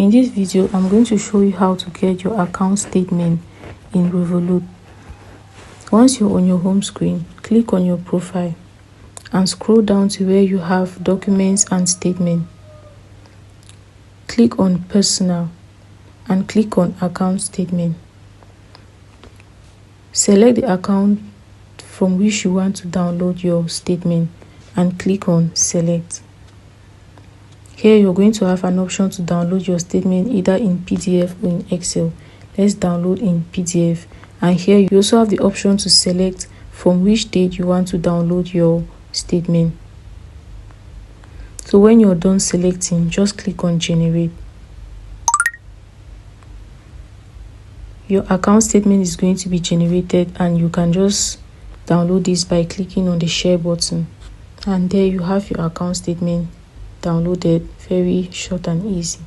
In this video, I'm going to show you how to get your account statement in Revolut. Once you're on your home screen, click on your profile and scroll down to where you have documents and statement. Click on personal and click on account statement. Select the account from which you want to download your statement and click on select. Here you're going to have an option to download your statement either in PDF or in Excel. Let's download in PDF. And here you also have the option to select from which date you want to download your statement. So when you're done selecting, just click on generate. Your account statement is going to be generated and you can just download this by clicking on the share button. And there you have your account statement downloaded. Very short and easy.